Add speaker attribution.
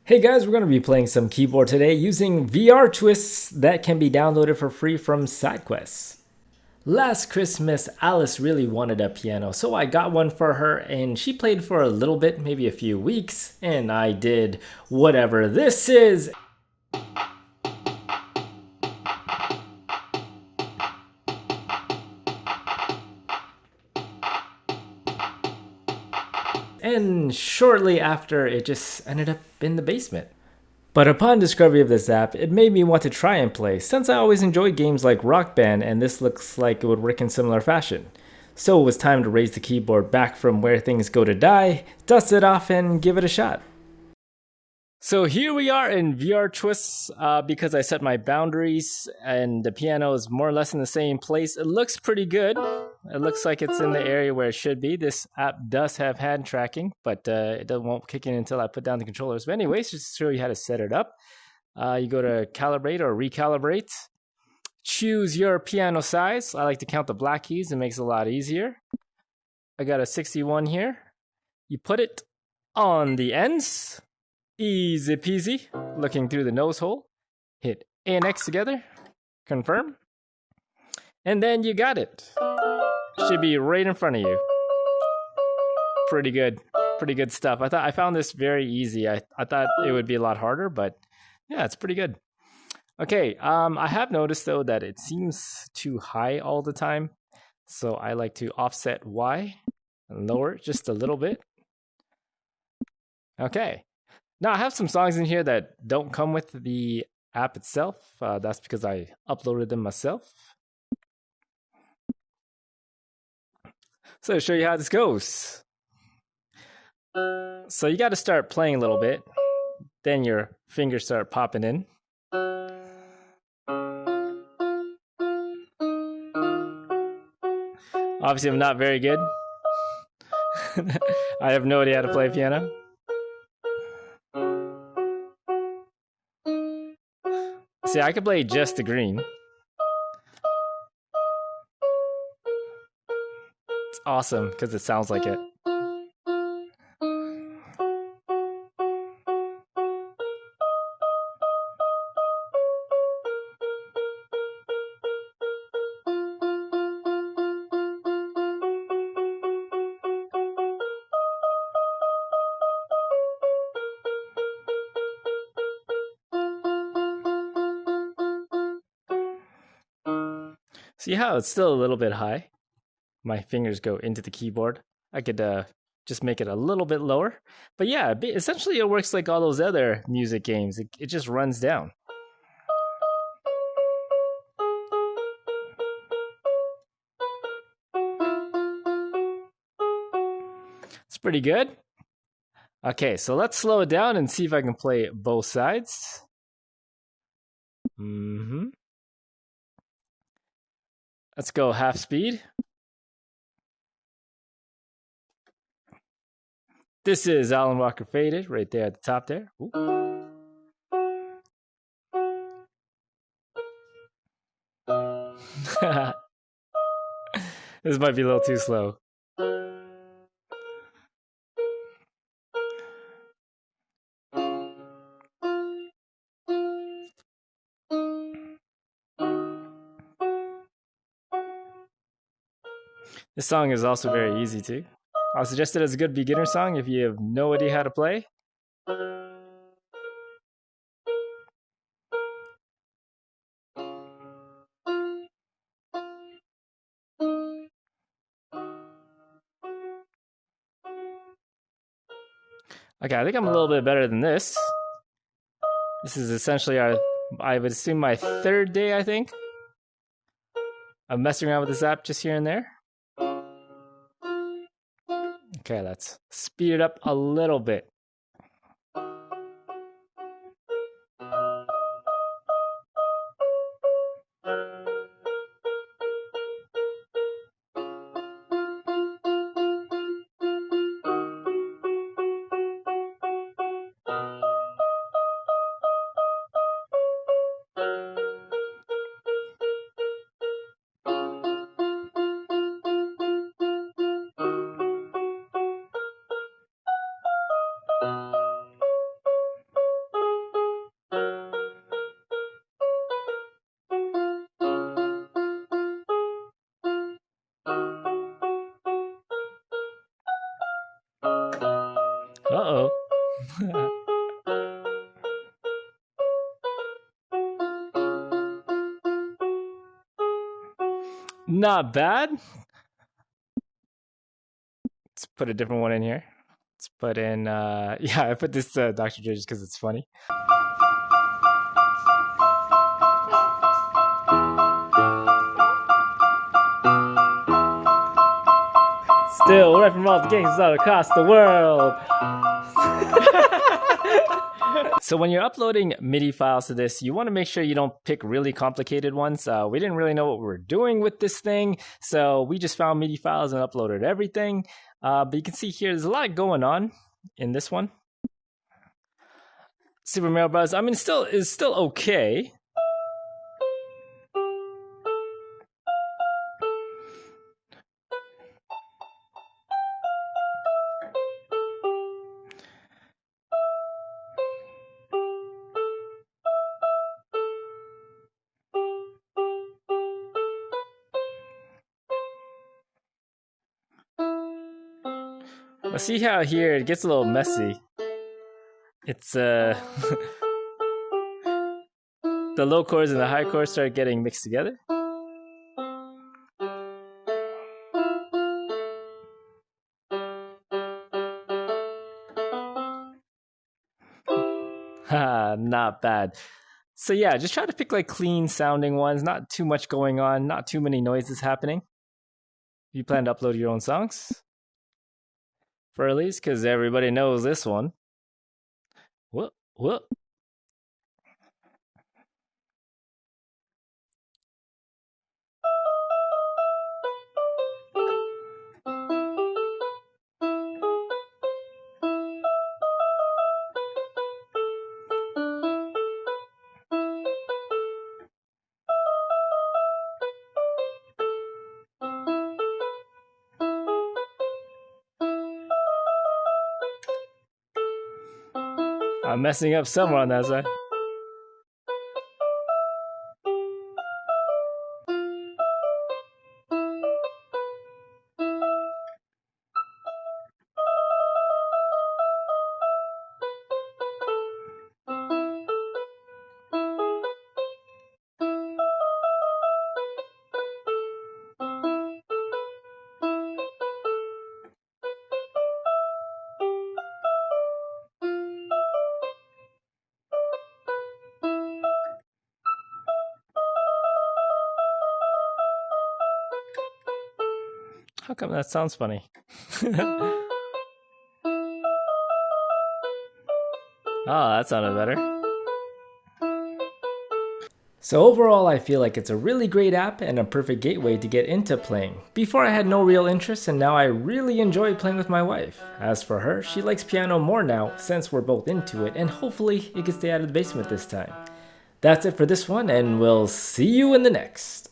Speaker 1: Hey guys, we're going to be playing some keyboard today using VRtuos that can be downloaded for free from SideQuest. Last Christmas, Alice really wanted a piano, so I got one for her and she played for a little bit, maybe a few weeks, and I did whatever this is. And shortly after, it just ended up in the basement. But upon discovery of this app, it made me want to try and play, since I always enjoyed games like Rock Band, and this looks like it would work in similar fashion. So it was time to raise the keyboard back from where things go to die, dust it off, and give it a shot. So here we are in VRtuos because I set my boundaries and the piano is more or less in the same place. It looks pretty good. It looks like it's in the area where it should be. This app does have hand tracking, but won't kick in until I put down the controllers. But anyways, just to show you how to set it up. You go to calibrate or recalibrate. Choose your piano size. I like to count the black keys. It makes it a lot easier. I got a 61 here. You put it on the ends. Easy peasy. Looking through the nose hole. Hit A and X together. Confirm. And then you got it. Should be right in front of you. Pretty good. Pretty good stuff. I found this very easy. I thought it would be a lot harder, but yeah, it's pretty good. Okay, I have noticed though that it seems too high all the time. So I like to offset Y and lower it just a little bit. Okay. Now I have some songs in here that don't come with the app itself. That's because I uploaded them myself. So to show you how this goes. So you got to start playing a little bit. Then your fingers start popping in. Obviously, I'm not very good. I have no idea how to play piano. See, I could play just the green. It's awesome because it sounds like it. See how it's still a little bit high? My fingers go into the keyboard. I could just make it a little bit lower. But yeah, essentially it works like all those other music games. It just runs down. It's pretty good. Okay, so let's slow it down and see if I can play both sides. Let's go half speed. This is Alan Walker Faded right there at the top there. This might be a little too slow. This song is also very easy too. I'll suggest it as a good beginner song if you have no idea how to play. Okay, I think I'm a little bit better than this. This is essentially I would assume my third day, I think. I'm messing around with this app just here and there. Okay, let's speed it up a little bit. Not bad. Let's put a different one in here. Let's put in, yeah, I put this Dr. Dre just because it's funny. Still, right from all the gangs all across the world. So when you're uploading MIDI files to this, you want to make sure you don't pick really complicated ones. We didn't really know what we were doing with this thing, so we just found MIDI files and uploaded everything. But you can see here, there's a lot going on in this one. Super Mario Bros. I mean, it's still okay. But see how here it gets a little messy. It's the low chords and the high chords start getting mixed together. Not bad. So yeah, just try to pick like clean sounding ones, not too much going on, not too many noises happening. You plan to upload your own songs? For at least, because everybody knows this one. Whoop, whoop. I'm messing up somewhere on that side. How come that sounds funny? Oh, that sounded better. So overall, I feel like it's a really great app and a perfect gateway to get into playing. Before I had no real interest, and now I really enjoy playing with my wife. As for her, she likes piano more now since we're both into it, and hopefully it can stay out of the basement this time. That's it for this one, and we'll see you in the next.